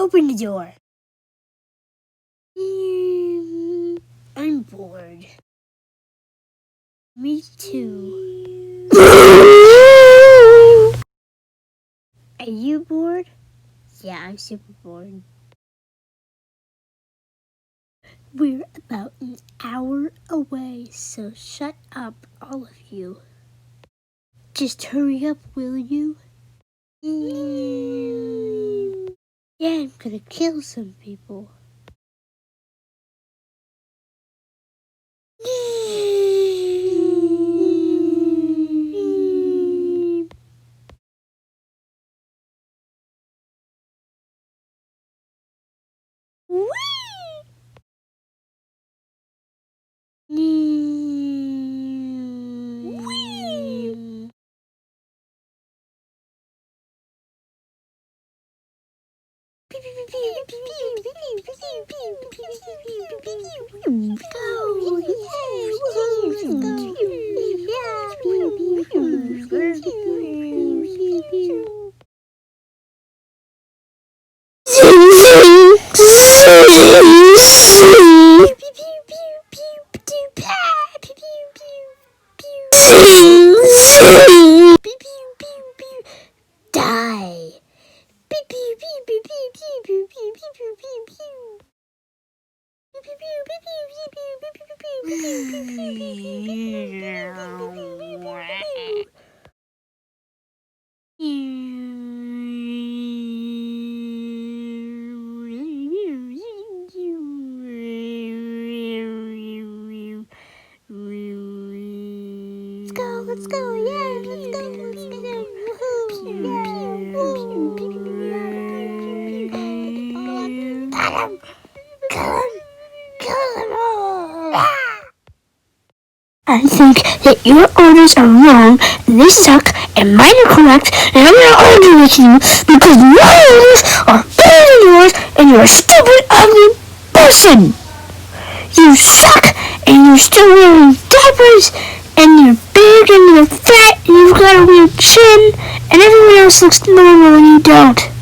Open the door. I'm bored. Me too. Are you bored? Yeah, I'm super bored. We're about an hour away, so shut up, all of you. Just hurry up, will you? Yeah, I'm gonna kill some people. Die. Let's go, yeah, let's go. I think that your orders are wrong, and they suck, and mine are correct, and I'm gonna argue with you because my orders are better than yours, and you're a stupid, ugly person! You suck, and you're still wearing diapers, and you're big, and you're fat, and you've got a weird chin, and everyone else looks normal, and you don't.